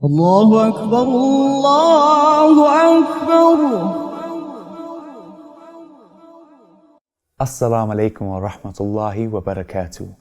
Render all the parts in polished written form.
الله أكبر الله أكبر. Assalamu alaikum wa rahmatullahi wa barakatuh.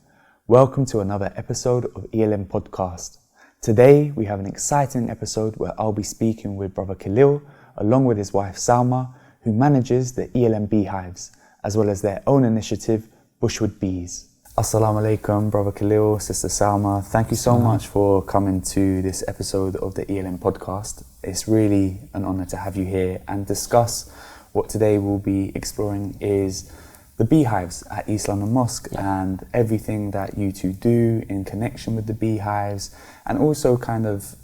Welcome to another episode of ELM podcast. Today we have an exciting episode where I'll be speaking with brother Khalil along with his wife Salma, who manages the ELM beehives as well as their own initiative, Bushwood Bees. Assalamu alaikum, brother Khalil, sister Salma. Thank you so much for coming to this episode of the ELM podcast. It's really an honor to have you here and discuss what today we'll be exploring is the beehives at East London Mosque and everything that you two do in connection with the beehives, and also kind of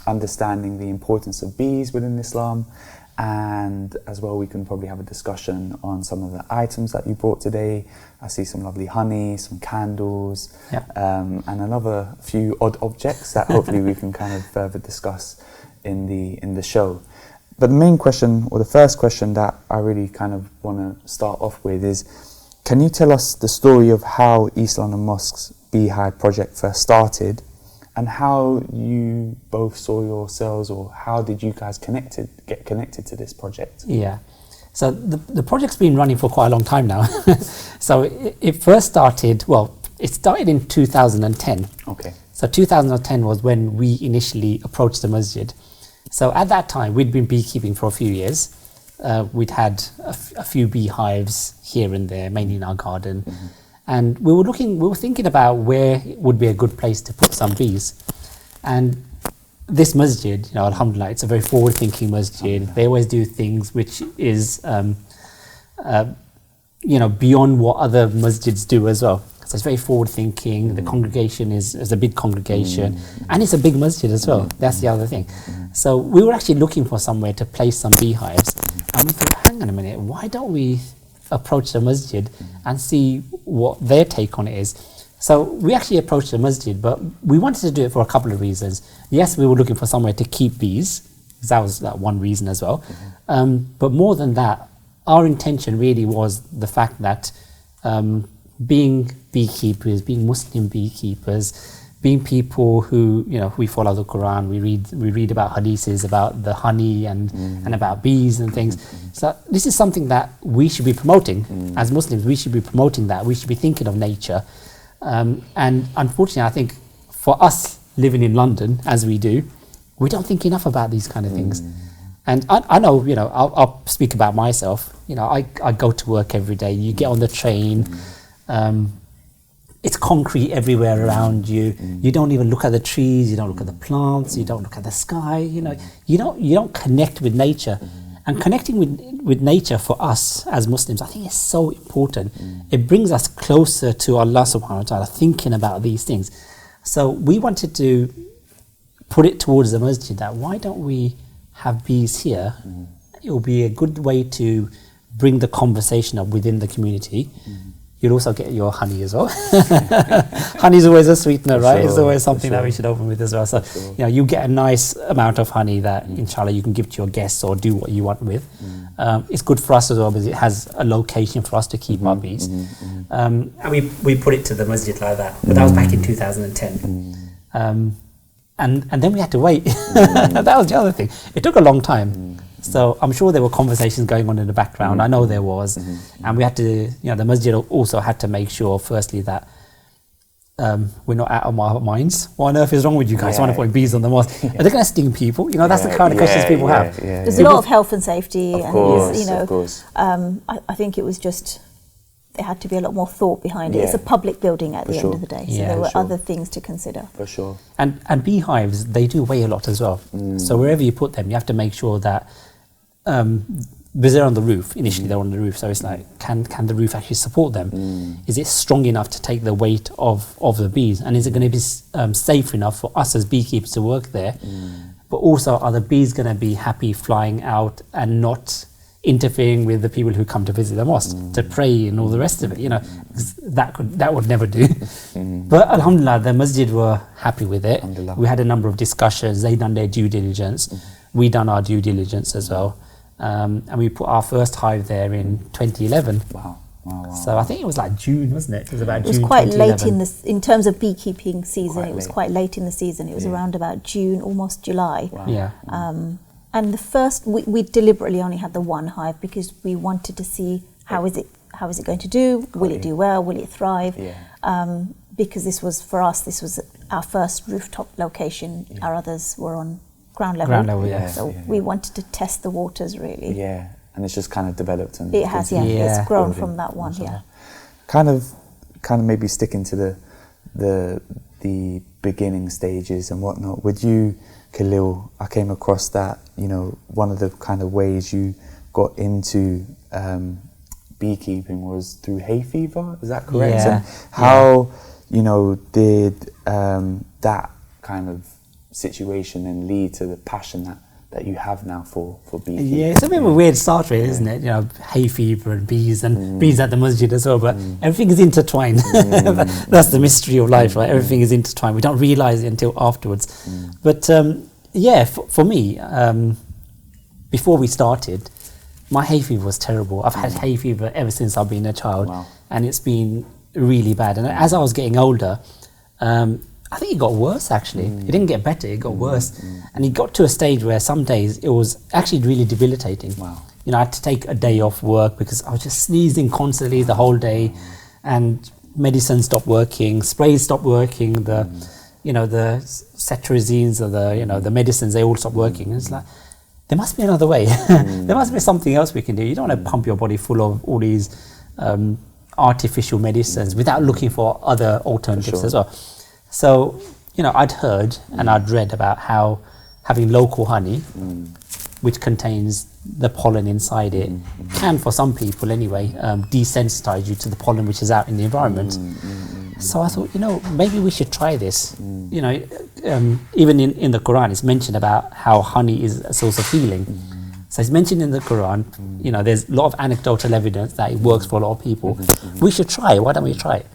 understanding the importance of bees within Islam. And as well, we can probably have a discussion on some of the items that you brought today. I see some lovely honey, some candles, and another few odd objects that hopefully we can kind of further discuss in the show. But the main question, or the first question that I really kind of want to start off with is, can you tell us the story of how East London Mosque's Beehive project first started, and how you both saw yourselves, or how did you guys get connected to this project? Yeah, so the project's been running for quite a long time now. So it first started, it started in 2010. Okay. So 2010 was when we initially approached the masjid. So at that time, we'd been beekeeping for a few years. We'd had a few beehives here and there, mainly in our garden. Mm-hmm. And we were thinking about where would be a good place to put some bees. And this masjid, alhamdulillah, it's a very forward-thinking masjid. They always do things which is, beyond what other masjids do as well. So it's very forward-thinking. The congregation is a big congregation, and it's a big masjid as well. That's the other thing. So we were actually looking for somewhere to place some beehives, and we thought, hang on a minute, why don't we approach the masjid and see what their take on it is? So we actually approached the masjid, but we wanted to do it for a couple of reasons. Yes, we were looking for somewhere to keep bees, because that was one reason as well. But more than that, our intention really was the fact that being beekeepers, being Muslim beekeepers, being people who, we follow the Qur'an, we read about hadiths about the honey and about bees and things. So this is something that we should be promoting as Muslims. We should be promoting that. We should be thinking of nature. And unfortunately, I think for us living in London as we do, we don't think enough about these kind of things. And I know, I'll speak about myself. I go to work every day. You get on the train. It's concrete everywhere around you. You don't even look at the trees. You don't look at the plants. You don't look at the sky. You don't connect with nature. And connecting with nature for us as Muslims, I think is so important. It brings us closer to Allah subhanahu wa ta'ala, thinking about these things. So we wanted to put it towards the masjid that why don't we have bees here? It will be a good way to bring the conversation up within the community. You'll also get your honey as well. Honey is always a sweetener, right? It's always something that we should open with as well. So, you get a nice amount of honey that, inshallah, you can give to your guests or do what you want with. It's good for us as well because it has a location for us to keep our bees. And we put it to the masjid like that. But that was back in 2010. And then we had to wait. That was the other thing. It took a long time. So I'm sure there were conversations going on in the background. I know there was. And we had to, the masjid also had to make sure, firstly, that we're not out of our minds. What on earth is wrong with you guys? Why are putting bees on the mosque? Are they going to sting people? That's the kind of questions people have. There's a lot of health and safety. Of course. I think it was just, there had to be a lot more thought behind it. It's a public building at the end of the day. So there were other things to consider. For sure. And beehives, they do weigh a lot as well. So wherever you put them, you have to make sure that because they're on the roof, initially they're on the roof, so it's like, can the roof actually support them? Is it strong enough to take the weight of the bees? And is it going to be safe enough for us as beekeepers to work there? But also, are the bees going to be happy flying out and not interfering with the people who come to visit the mosque, to pray and all the rest of it? That would never do. But alhamdulillah, the masjid were happy with it. We had a number of discussions. They done their due diligence. We done our due diligence as well. And we put our first hive there in 2011. Wow. So I think it was like June, wasn't it? It was about June. It was quite late 2011. in terms of beekeeping season. Quite It was late. quite late in the season. It was around about June, almost July. Yeah. And the first, we deliberately only had the one hive because we wanted to see how is it going to do? Will it do well? Will it thrive? Yeah. Because this was, for us, this was our first rooftop location. Our others were on ground level. Ground level, yeah. So we wanted to test the waters, really. Yeah, and it's just kind of developed and It has, yeah. Yeah. It's grown building from that one, yeah. Kind of maybe sticking to the beginning stages and whatnot. With you, Khalil, I came across that, you know, one of the kind of ways you got into beekeeping was through hay fever. Is that correct? Yeah. And how, you know, did that kind of situation then lead to the passion that you have now for beekeeping? Yeah, it's a bit of a weird start, really, isn't it? You know, hay fever and bees at the masjid as well, but everything is intertwined. That's the mystery of life, right? Everything is intertwined. We don't realise it until afterwards. But yeah, for me, before we started, my hay fever was terrible. I've had hay fever ever since I've been a child, and it's been really bad. And as I was getting older, I think it got worse, actually. It didn't get better, it got worse. And it got to a stage where some days it was actually really debilitating. You know, I had to take a day off work because I was just sneezing constantly the whole day, and medicine stopped working, sprays stopped working, the cetirizines or the medicines, they all stopped working. And it's like, there must be another way. There must be something else we can do. You don't want to pump your body full of all these artificial medicines without looking for other alternatives as well. So, you know, I'd heard and I'd read about how having local honey, which contains the pollen inside it, can, for some people anyway, desensitize you to the pollen which is out in the environment. So I thought, you know, maybe we should try this. You know, even in the Qur'an, it's mentioned about how honey is a source of healing. So it's mentioned in the Qur'an, you know, there's a lot of anecdotal evidence that it works for a lot of people. We should try it. Why don't we try it?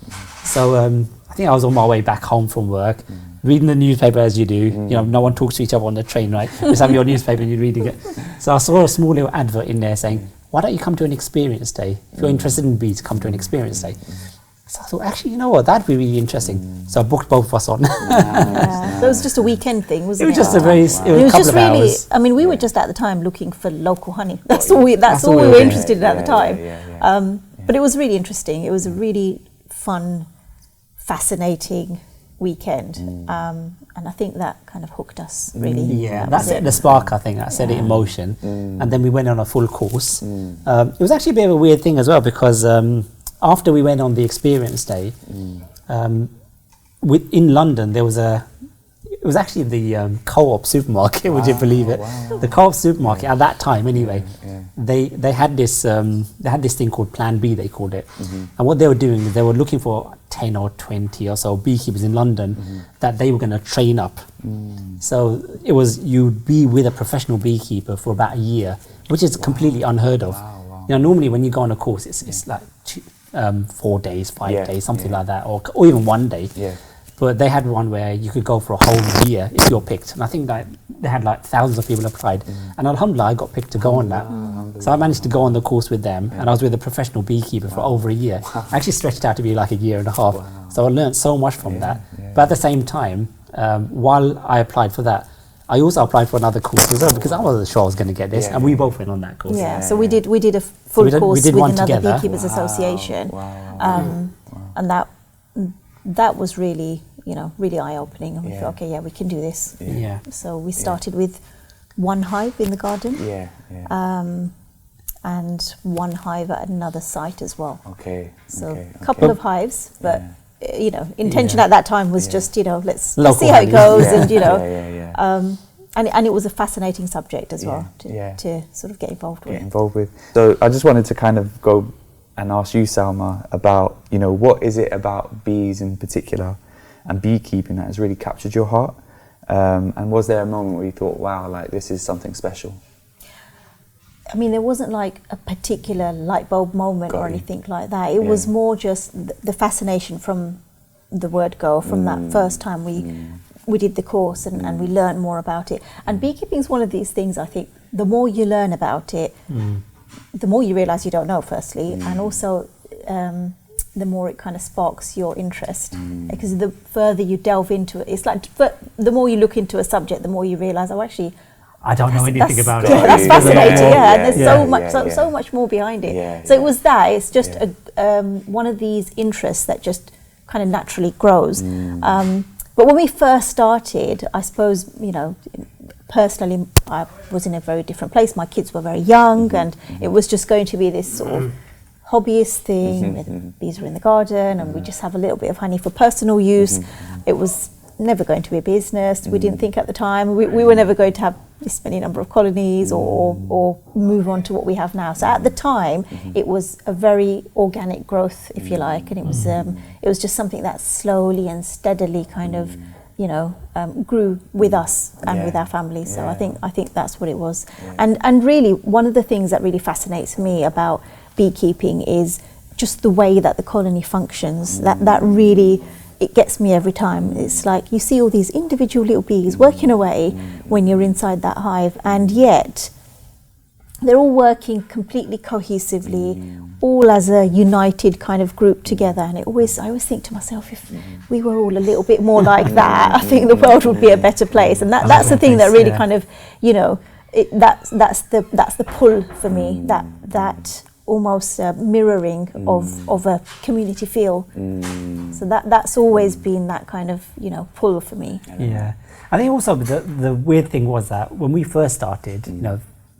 So I think I was on my way back home from work, reading the newspaper as you do. You know, no one talks to each other on the train, right? You just have your newspaper and you're reading it. So I saw a small little advert in there saying, why don't you come to an experience day? If you're interested in bees, come to an experience day. So I thought, actually, you know what, that'd be really interesting. So I booked both of us on. So it was just a weekend thing, wasn't it? It was just a very, it was a couple of hours. I mean, we were just at the time looking for local honey. That's all we were interested in at the time. But it was really interesting. It was a really fun, fascinating weekend. And I think that kind of hooked us, really. Yeah, that set the spark, I think. That set it in motion. And then we went on a full course. It was actually a bit of a weird thing as well, because after we went on the experience day, in London, it was actually the Co-op supermarket, would you believe it? The Co-op supermarket at that time, anyway, they had this thing called Plan B, they called it. And what they were doing is they were looking for 10 or 20 or so beekeepers in London that they were going to train up. So it was, you'd be with a professional beekeeper for about a year, which is completely unheard of. You know, normally when you go on a course, it's like 4 days, 5 days, something like that, or even 1 day. But they had one where you could go for a whole year if you're picked. And I think that they had like thousands of people applied. And alhamdulillah, I got picked to go on that. So I managed to go on the course with them, and I was with a professional beekeeper for over a year. I actually stretched out to be like a year and a half. So I learned so much from that. But at the same time, while I applied for that, I also applied for another course as well, because I wasn't sure I was going to get this, and we both went on that course. So we did a full course with another together. Beekeepers Association, and that was really, you know, really eye-opening, and we thought, okay, we can do this. So we started with one hive in the garden, and one hive at another site as well. So a couple of hives, but you know, intention at that time was just, you know, let's see how it goes, and you know, and it was a fascinating subject as well to sort of get involved with. So I just wanted to kind of go and ask you, Salma, about, you know, what is it about bees in particular and beekeeping that has really captured your heart? And was there a moment where you thought, wow, like this is something special? I mean, there wasn't like a particular light bulb moment or anything like that. It was more just the fascination from the word go, from that first time we did the course and we learned more about it. And beekeeping is one of these things, I think, the more you learn about it, the more you realise you don't know, firstly, and also the more it kind of sparks your interest, because the further you delve into it, it's like the more you look into a subject, the more you realise, oh, actually, I don't know anything about it. That's fascinating, and there's Yeah. so much more behind it. Yeah, so it was that. It's just one of these interests that just kind of naturally grows. But when we first started, I suppose, personally, I was in a very different place. My kids were very young, and it was just going to be this sort of hobbyist thing. With bees were in the garden, and we just have a little bit of honey for personal use. It was never going to be a business. We didn't think at the time. We were never going to have this many number of colonies or move on to what we have now. So at the time, it was a very organic growth, if you like, and it was just something that slowly and steadily kind of, grew with us and with our families. So I think that's what it was. And really, one of the things that really fascinates me about beekeeping is just the way that the colony functions. That really, it gets me every time. It's like you see all these individual little bees working away when you're inside that hive, and yet they're all working completely cohesively, all as a united kind of group together. And I always think to myself, if we were all a little bit more like that, I think the world would be a better place. And that's the thing that really kind of, that's the pull for me, that almost mirroring of a community feel. So that's always been that kind of pull for me. Yeah, I think also the weird thing was that when we first started,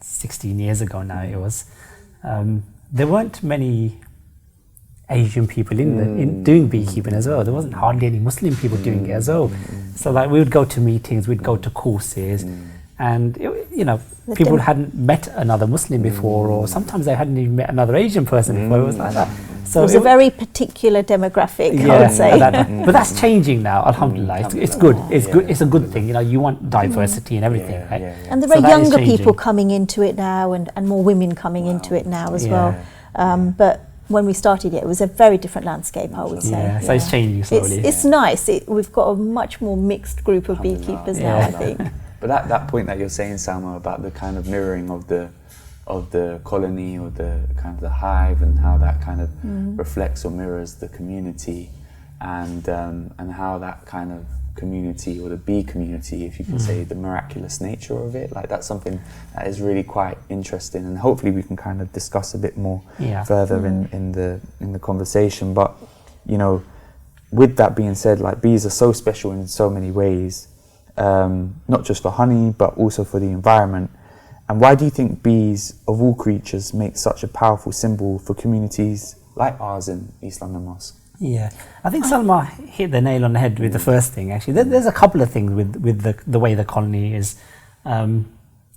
16 years ago now it was, there weren't many Asian people in doing beekeeping as well. There wasn't hardly any Muslim people doing it as well. So like we would go to meetings, we'd go to courses, and people hadn't met another Muslim before, or sometimes they hadn't even met another Asian person before. It was like that. So it was a very particular demographic, I would say. But that's changing now, alhamdulillah. It's good. It's good. It's a good thing. You want diversity and everything, right? And there are younger people coming into it now, and more women coming into it now as well. But when we started it was a very different landscape, I would say. So it's changing slowly. It's nice. We've got a much more mixed group of beekeepers now, I think. But that point that you're saying, Salma, about the kind of mirroring of the colony or the kind of the hive, and how that kind of reflects or mirrors the community, and how that kind of community, or the bee community, if you can say, the miraculous nature of it, like that's something that is really quite interesting, and hopefully we can kind of discuss a bit more further in the conversation. But with that being said, like bees are so special in so many ways. Not just for honey, but also for the environment. And why do you think bees, of all creatures, make such a powerful symbol for communities like ours in East London Mosque? Yeah, I think Salma hit the nail on the head with the first thing. Actually, there's a couple of things with the way the colony is.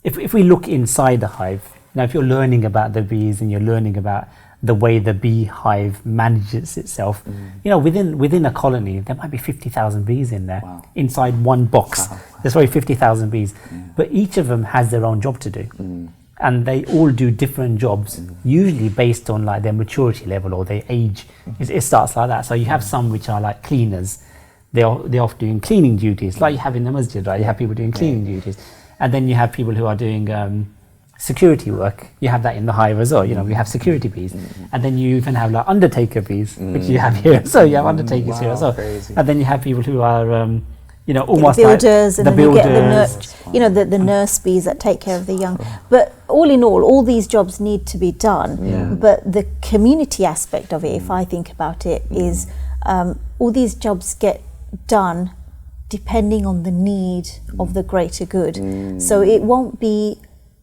If we look inside the hive, if you're learning about the bees and you're learning about the way the beehive manages itself, within a colony there might be 50,000 bees in there. Wow. Inside one box. There's probably 50,000 bees, but each of them has their own job to do, and they all do different jobs, usually based on like their maturity level or their age. It starts like that. So you have some which are like cleaners. They're off doing cleaning duties, like you have in the masjid, right? You have people doing cleaning duties, and then you have people who are doing security work. You have that in the hive as well. We have security bees, and then you even have like undertaker bees, which you have here. So you have undertakers here as well. Crazy. And then you have people who are almost the builders, like and the then builders. You get the nurse bees that take care of the young. But all in all these jobs need to be done. But the community aspect of it, if I think about it, is all these jobs get done depending on the need of the greater good. So it won't be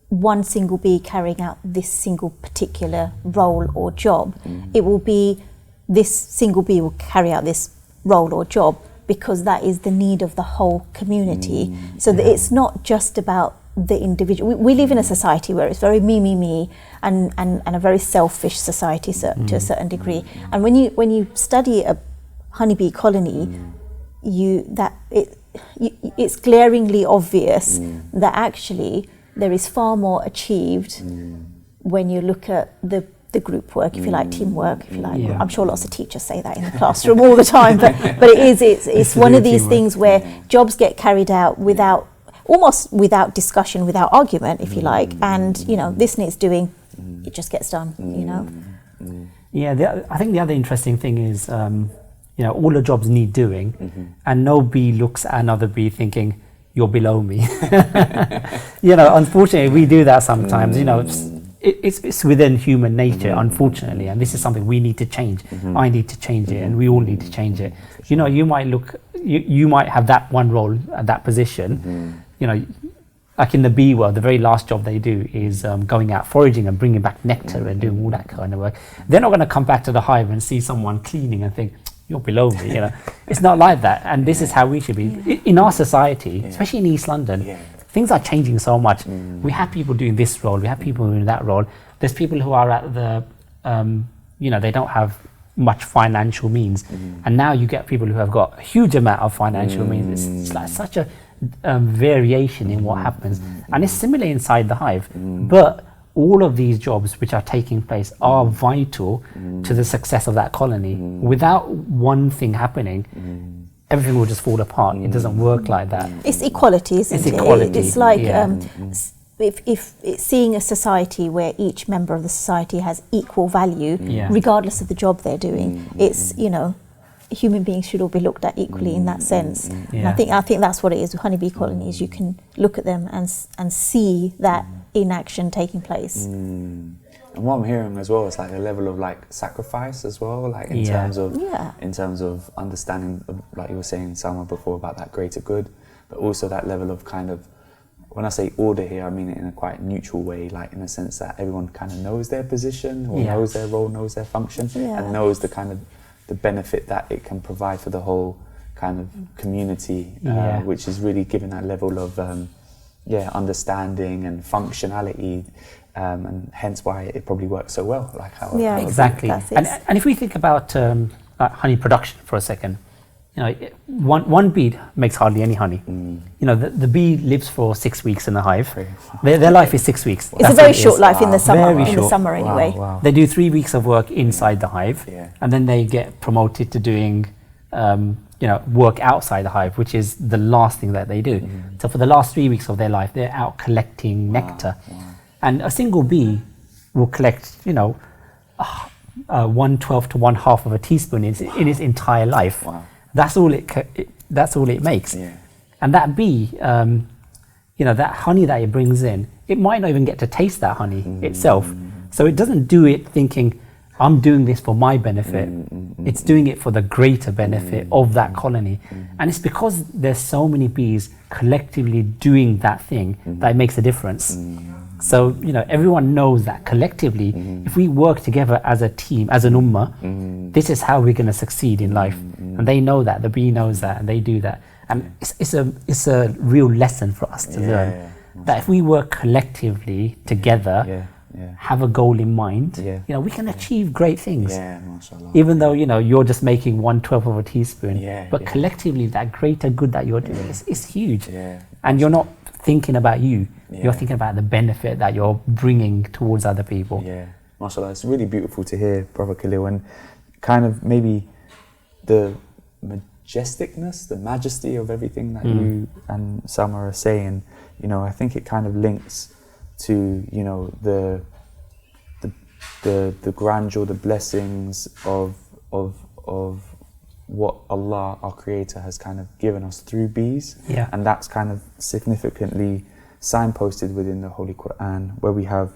one single bee carrying out this single particular role or job. It will be this single bee will carry out this role or job because that is the need of the whole community. So that it's not just about the individual. We live in a society where it's very me, and a very selfish society to a certain degree. And when you study a honeybee colony, it's glaringly obvious that actually there is far more achieved when you look at the group work, if you like, teamwork, if you like. I'm sure lots of teachers say that in the classroom all the time, but it's one of these things where jobs get carried out almost without discussion, without argument, if you like, and this needs doing, it just gets done, Yeah, I think the other interesting thing is, all the jobs need doing, and no bee looks at another bee thinking, you're below me. Unfortunately, we do that sometimes. It's within human nature, unfortunately, and this is something we need to change. I need to change it, and we all need to change it. You might have that one role at that position. Like in the bee world, the very last job they do is going out foraging and bringing back nectar and doing all that kind of work. They're not going to come back to the hive and see someone cleaning and think, you're below me. It's not like that. And this is how we should be. In our society, especially in East London, things are changing so much. We have people doing this role, we have people doing that role. There's people who are at the, they don't have much financial means. And now you get people who have got a huge amount of financial means. It's like such a variation in what happens, and it's similar inside the hive, but all of these jobs which are taking place are vital to the success of that colony. Without one thing happening, everything will just fall apart. It doesn't work like that. It's equality, isn't it? Equality. It's like if seeing a society where each member of the society has equal value, regardless of the job they're doing, it's human beings should all be looked at equally in that sense. And I think that's what it is with honeybee colonies. You can look at them and see that in action taking place. And what I'm hearing as well is like a level of like sacrifice as well, like in terms of understanding, like you were saying, Salma, before, about that greater good, but also that level of kind of, when I say order here, I mean it in a quite neutral way, like in the sense that everyone kind of knows their position, or knows their role, knows their function, and knows the kind of the benefit that it can provide for the whole kind of community, which is really giving that level of understanding and functionality, and hence why it probably works so well. Like how exactly. And if we think about honey production for a second, one bee makes hardly any honey. The bee lives for 6 weeks in the hive. Their life is 6 weeks. It's a very short life in the summer. In the summer, anyway. Wow. They do 3 weeks of work inside the hive, and then they get promoted to doing, work outside the hive, which is the last thing that they do. So for the last 3 weeks of their life, they're out collecting nectar, and a single bee will collect, 1/12 to 1/2 of a teaspoon in its entire life. That's all it makes. And that bee, that honey that it brings in, it might not even get to taste that honey itself. So it doesn't do it thinking, I'm doing this for my benefit. It's doing it for the greater benefit of that colony. And it's because there's so many bees collectively doing that thing that it makes a difference. So, everyone knows that collectively, if we work together as a team, as an ummah, this is how we're going to succeed in life. And they know that, the bee knows that, and they do that. And it's a real lesson for us to learn, that if we work collectively together, have a goal in mind, we can achieve great things. Even though, you're just making 1/12 of a teaspoon, but collectively that greater good that you're doing is huge. And you're not thinking about you, you're thinking about the benefit that you're bringing towards other people. MashaAllah, it's really beautiful to hear, Brother Khalil, and kind of maybe the majesticness, the majesty of everything that you and Salma are saying. I think it kind of links to the grandeur, the blessings of what Allah, our Creator, has kind of given us through bees, and that's kind of significantly signposted within the Holy Qur'an, where we have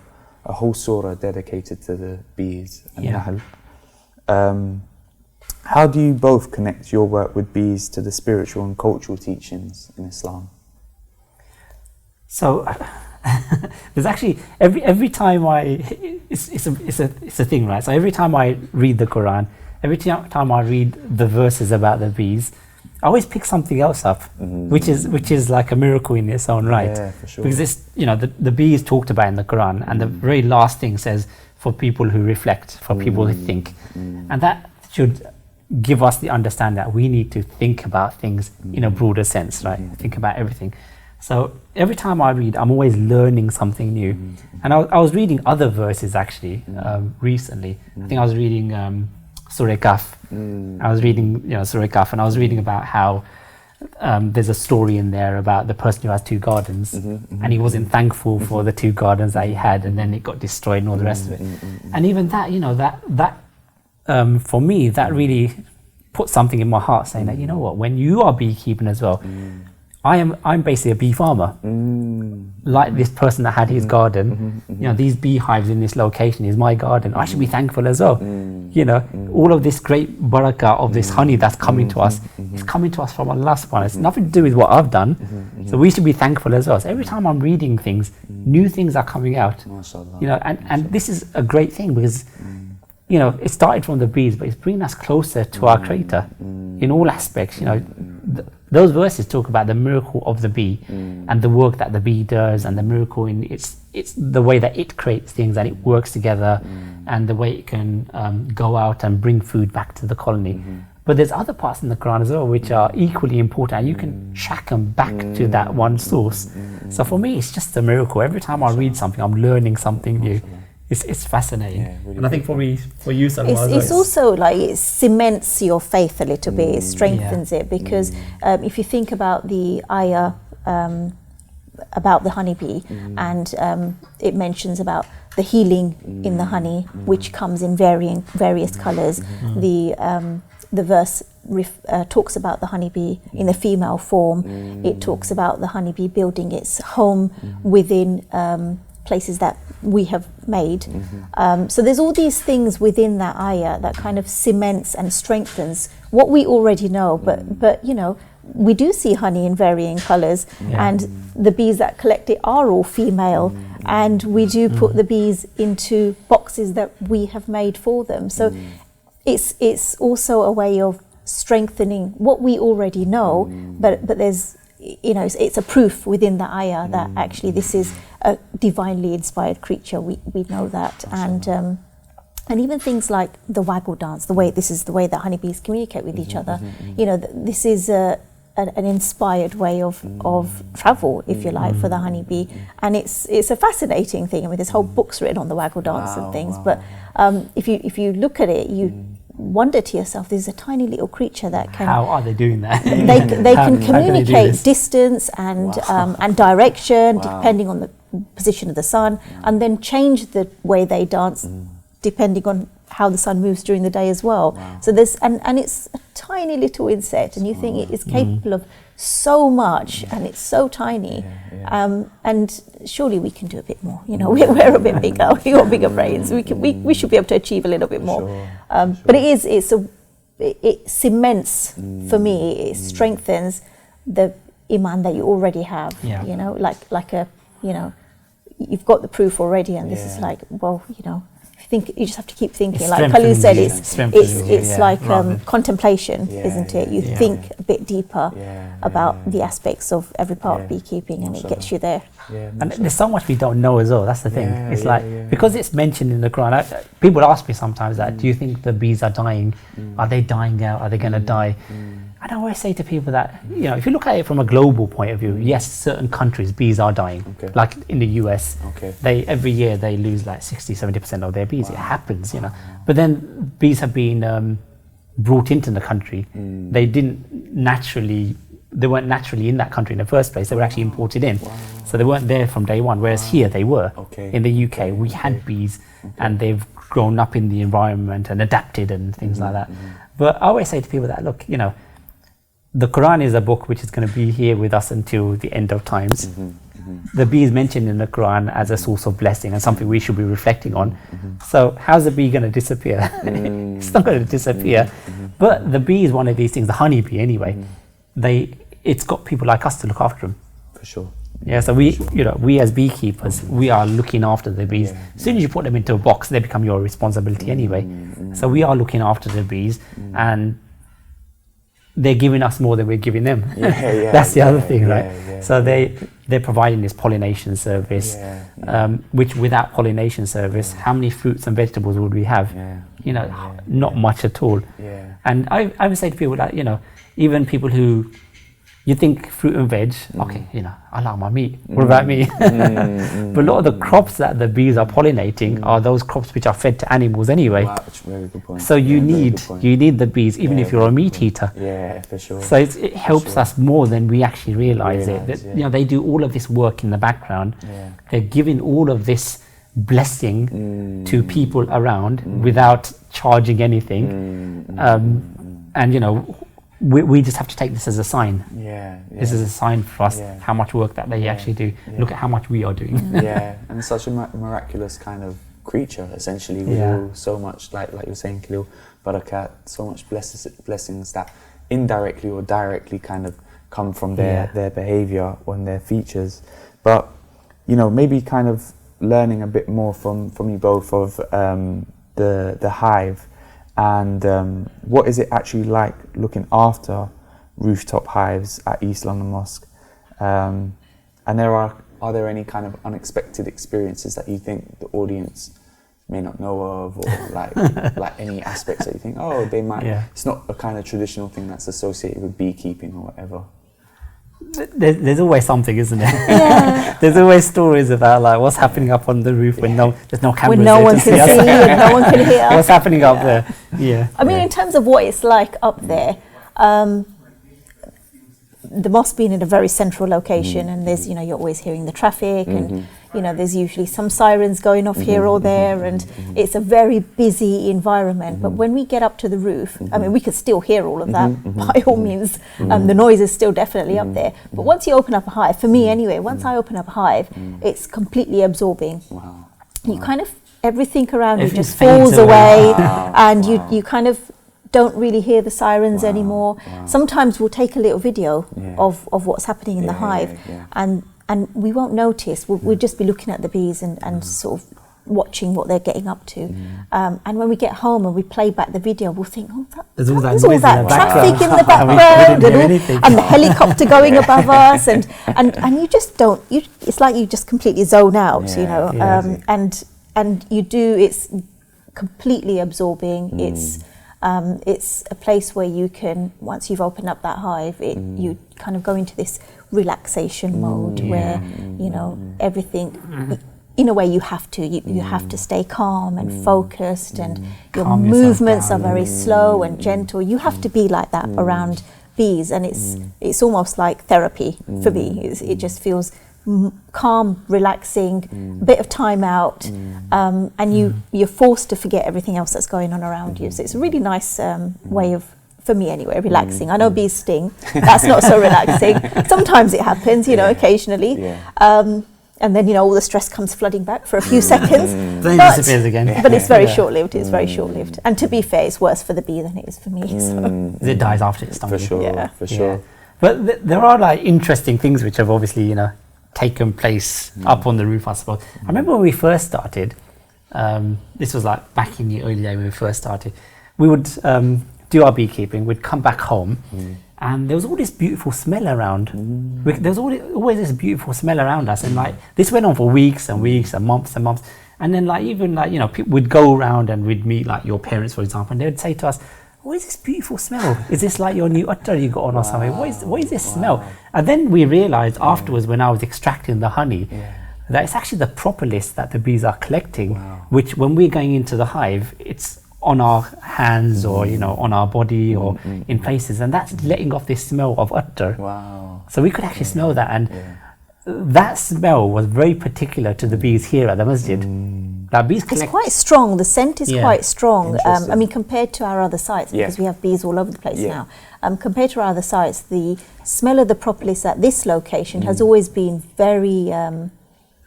a whole surah dedicated to the bees and Nahl. How do you both connect your work with bees to the spiritual and cultural teachings in Islam? So there's actually every time it's a thing, right? So every time I read the Quran, every time I read the verses about the bees, I always pick something else up, which is like a miracle in its own right. For sure. Because the bee is talked about in the Quran, and the very last thing says, for people who reflect, for people who think, and that should give us the understanding that we need to think about things in a broader sense, right? Think about everything. So every time I read, I'm always learning something new. And I was reading other verses actually recently. I think I was reading Surah Kahf. I was reading Surah Kahf, and I was reading about how there's a story in there about the person who has 2 gardens, and he wasn't thankful for the 2 gardens that he had, and then it got destroyed and all the rest of it. And even that, that for me, that really put something in my heart, saying that, you know what, when you are beekeeping as well, I'm basically a bee farmer. Like this person that had his garden, you know, these beehives in this location is my garden. I should be thankful as well. You know, all of this great barakah of this honey that's coming to us is coming to us from Allah subhanahu wa ta'ala. It's nothing to do with what I've done. So we should be thankful as well. So every time I'm reading things, new things are coming out. You know, and this is a great thing because, you know, it started from the bees, but it's bringing us closer to our Creator in all aspects. You know, those verses talk about the miracle of the bee and the work that the bee does, and the miracle in it's the way that it creates things and it works together, and the way it can go out and bring food back to the colony. But there's other parts in the Quran as well which are equally important, and you can track them back to that one source. So for me, it's just a miracle. Every time I read something, I'm learning something new. It's fascinating. Really, and I think for you, Salma, it's also like it cements your faith a little bit, it strengthens it, because if you think about the ayah about the honeybee, and it mentions about the healing in the honey, which comes in various colours. The verse talks about the honeybee in the female form. It talks about the honeybee building its home within places that we have made. So there's all these things within that ayah that kind of cements and strengthens what we already know, but you know, we do see honey in varying colours, and the bees that collect it are all female, and we do put the bees into boxes that we have made for them. So it's also a way of strengthening what we already know, but there's, you know, it's a proof within the ayah that actually this is a divinely inspired creature. We know that, and even things like the waggle dance, this is the way that honeybees communicate with each other. You know, this is an inspired way of travel, if you like, for the honeybee, and it's a fascinating thing. I mean, there's whole books written on the waggle dance and things. But if you look at it, you wonder to yourself, there's a tiny little creature that can. How are they doing that? They can communicate distance and direction depending on the position of the sun, and then change the way they dance depending on how the sun moves during the day as well. So there's and it's a tiny little insect, and you think it is capable of so much, and it's so tiny. And surely we can do a bit more. You know, we're a bit bigger. We got bigger brains. We should be able to achieve a little bit more. But it cements for me. It strengthens the iman that you already have. You know, like a, you know, you've got the proof already, and this is like, well, you know, you just have to keep thinking. It's like Khalil said, strengthening it's like contemplation, isn't it? You think a bit deeper about the aspects of every part of beekeeping, and it gets you there. And there's so much we don't know as well. That's the thing. It's like, because it's mentioned in the Quran, people ask me sometimes that, do you think the bees are dying? Are they dying out? Are they going to die? And I always say to people that, you know, if you look at it from a global point of view, yes, certain countries, bees are dying. Like in the US, every year they lose like 60-70% of their bees. It happens, you know. But then bees have been brought into the country. They weren't naturally in that country in the first place. They were actually imported in. So they weren't there from day one, whereas here they were. In the UK, we had bees, and they've grown up in the environment and adapted and things like that. But I always say to people that, look, you know, the Quran is a book which is going to be here with us until the end of times. The bee is mentioned in the Quran as a source of blessing and something we should be reflecting on. So how's the bee going to disappear? It's not going to disappear. But the bee is one of these things, the honeybee anyway. It's got people like us to look after them. For sure. Yeah, so we as beekeepers, we are looking after the bees. As soon as you put them into a box, they become your responsibility anyway. So we are looking after the bees, and they're giving us more than we're giving them. That's the other thing, right? So they're providing this pollination service, which without pollination service, how many fruits and vegetables would we have? You know, not much at all. And I would say to people that, you know, even people who, you think fruit and veg, okay, you know, I like my meat. What about me? But a lot of the crops that the bees are pollinating are those crops which are fed to animals anyway. Wow, that's a very good point. So you need the bees, even if you're a meat eater. Yeah, for sure. So it helps us more than we actually realise it. That, you know, they do all of this work in the background. They're giving all of this blessing to people around without charging anything. And you know, we just have to take this as a sign. This is a sign for us how much work that they actually do. Look at how much we are doing. And such a miraculous kind of creature, essentially, with all so much, like you're saying, Khalil, Barakah, so much blessings that indirectly or directly kind of come from their behavior and their features. But you know, maybe kind of learning a bit more from you both of the hive, and what is it actually like looking after rooftop hives at East London Mosque, and are there any kind of unexpected experiences that you think the audience may not know of, or like any aspects that you think, oh, they might, it's not a kind of traditional thing that's associated with beekeeping or whatever? There's always something, isn't it? There's always stories about like what's happening up on the roof when there's no cameras, when no one can see and no one can hear. What's happening up there? I mean, in terms of what it's like up there, the mosque being in a very central location, and there's, you know, you're always hearing the traffic, and you know, there's usually some sirens going off here or there, and it's a very busy environment. But when we get up to the roof, I mean, we could still hear all of that by all means. The noise is still definitely up there. But once you open up a hive, for me anyway, once I open up a hive, it's completely absorbing. You kind of, everything around you just falls away, and you kind of don't really hear the sirens anymore. Sometimes we'll take a little video of what's happening in the hive, and we won't notice. We'll just be looking at the bees and sort of watching what they're getting up to. And when we get home and we play back the video, we'll think, oh, there's all that traffic in the background, and the helicopter going above us, and you just don't. It's like you just completely zone out, you know. And you do. It's completely absorbing. It's a place where you can, once you've opened up that hive, you kind of go into this relaxation mode where, you know, everything, in a way you have to stay calm and focused, and your movements are very slow and gentle. You have to be like that around bees, and it's almost like therapy for me. It just feels calm, relaxing, a bit of time out, and you're forced to forget everything else that's going on around you. So it's a really nice way of, for me anyway, relaxing. I know bees sting. That's not so relaxing. Sometimes it happens, you know, occasionally. And then, you know, all the stress comes flooding back for a few seconds. Then it disappears again. But it's very short-lived. It's very short-lived. And to be fair, it's worse for the bee than it is for me. So. It dies after it's stung. For sure, for sure. But there are like interesting things which have obviously, you know, taken place up on the roof, I suppose. I remember when we first started, this was like back in the early day when we first started, we would do our beekeeping, we'd come back home, and there was all this beautiful smell around. There was always this beautiful smell around us, and like this went on for weeks and weeks and months and months. And then like even like, you know, people would go around and we'd meet like your parents, for example, and they would say to us, what is this beautiful smell? Is this like your new attar you got on or something? What is this smell? And then we realized afterwards, when I was extracting the honey, that it's actually the propolis that the bees are collecting, which when we're going into the hive, it's on our hands or, you know, on our body or in places, and that's letting off this smell of attar. So we could actually smell that, and that smell was very particular to the bees here at the masjid. Bees it's quite strong. The scent is quite strong. I mean, compared to our other sites, because we have bees all over the place now. Compared to our other sites, the smell of the propolis at this location has always been very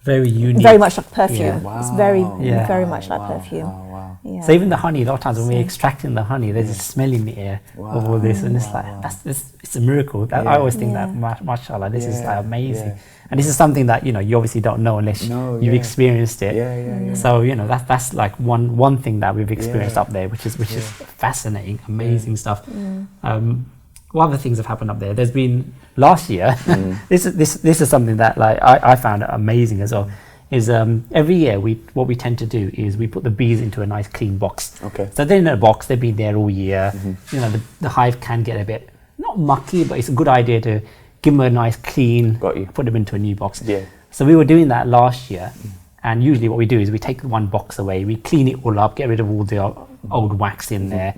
unique, very much like perfume. It's very much like perfume. So even the honey, a lot of times when we're extracting the honey, there's a smell in the air of all this, and it's like it's a miracle. I always think that, mashallah, this is like amazing. And this is something that, you know, you obviously don't know unless you've experienced it. So, you know, that's like one thing that we've experienced up there, which is fascinating, amazing stuff. What other things have happened up there? There's been last year. This is something that like I found amazing as well. Is every year what we tend to do is we put the bees into a nice clean box. So they're in a box. They've been there all year. You know, the hive can get a bit not mucky, but it's a good idea to give them a nice clean, put them into a new box. So we were doing that last year, and usually what we do is we take one box away, we clean it all up, get rid of all the old wax in there,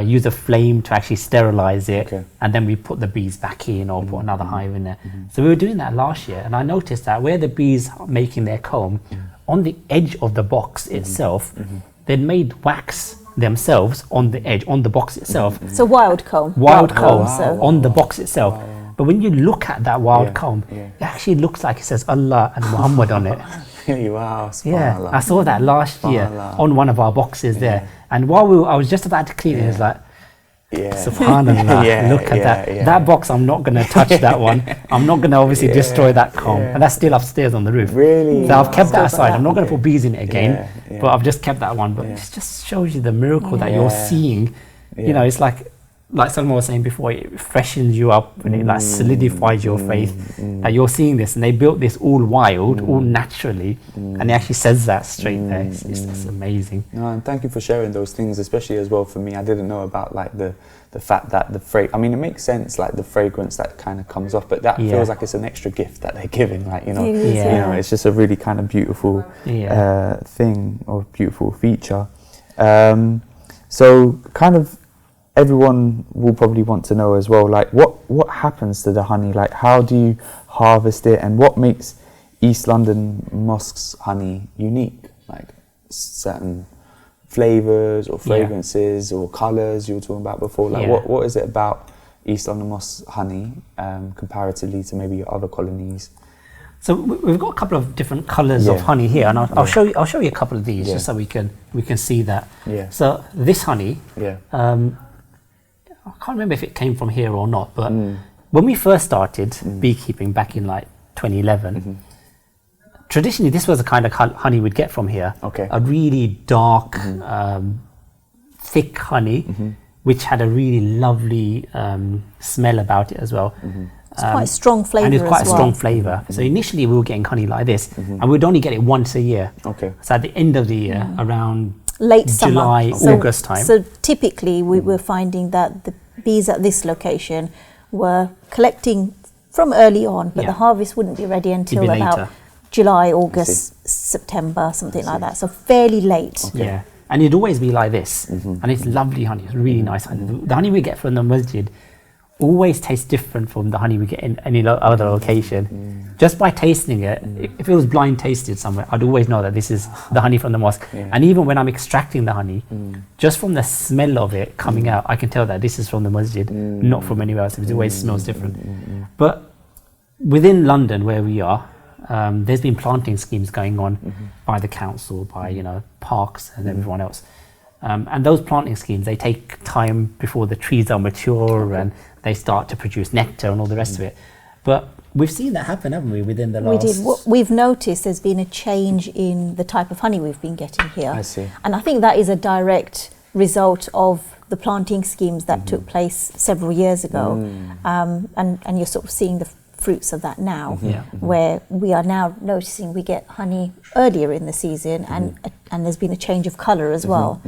use a flame to actually sterilize it, and then we put the bees back in or put another hive in there. So we were doing that last year, and I noticed that where the bees are making their comb, on the edge of the box itself, they'd made wax themselves on the edge, on the box itself. So wild comb. Wild comb so- on the box itself. But when you look at that wild comb, it actually looks like it says Allah and Muhammad on it. Wow, Yeah, subhanallah. I saw that last year on one of our boxes there. And while I was just about to clean it, it was like, subhanallah, look at that. That box, I'm not going to touch that one. I'm not going to obviously destroy that comb. And that's still upstairs on the roof. Really? So I've kept that aside. I'm not going to put bees in it again, but I've just kept that one. But it just shows you the miracle that you're seeing. You know, it's like Salma was saying before, it freshens you up and it like solidifies your faith that you're seeing this. And they built this all wild, all naturally, and it actually says that straight there. It's amazing. No, and thank you for sharing those things, especially as well for me. I didn't know about like the fact that I mean, it makes sense, like the fragrance that kind of comes off, but that feels like it's an extra gift that they're giving, like, you know, It is, you know, it's just a really kind of beautiful thing or beautiful feature. So kind of everyone will probably want to know as well, like what happens to the honey? Like, how do you harvest it, and what makes East London Mosque's honey unique? Like certain flavors or fragrances or colours you were talking about before. Like what is it about East London Mosque's honey comparatively to maybe your other colonies? So we've got a couple of different colours of honey here, and I'll show you a couple of these just so we can see that. So this honey, I can't remember if it came from here or not, but when we first started beekeeping back in like 2011, traditionally this was the kind of honey we'd get from here. A really dark, thick honey, which had a really lovely smell about it as well. It's quite strong flavour. And it's quite as a well. strong flavour. So initially we were getting honey like this, and we'd only get it once a year. So at the end of the year, around late summer, July, August time. So typically we were finding that the bees at this location were collecting from early on, but the harvest wouldn't be ready until about July, August, September, something like that. So fairly late. Yeah, and it'd always be like this, and it's lovely honey. It's really nice honey. The honey we get from the masjid always tastes different from the honey we get in any other location. Just by tasting it, if it was blind tasted somewhere, I'd always know that this is the honey from the mosque. And even when I'm extracting the honey, just from the smell of it coming out, I can tell that this is from the masjid, not from anywhere else. It always smells different. But within London, where we are, there's been planting schemes going on by the council, by parks and everyone else. And those planting schemes, they take time before the trees are mature and they start to produce nectar and all the rest of it. But we've seen that happen, haven't we, within the last... We did. We've noticed there's been a change in the type of honey we've been getting here. I see. And I think that is a direct result of the planting schemes that took place several years ago. And you're sort of seeing the fruits of that now, where we are now noticing we get honey earlier in the season, and there's been a change of colour as well.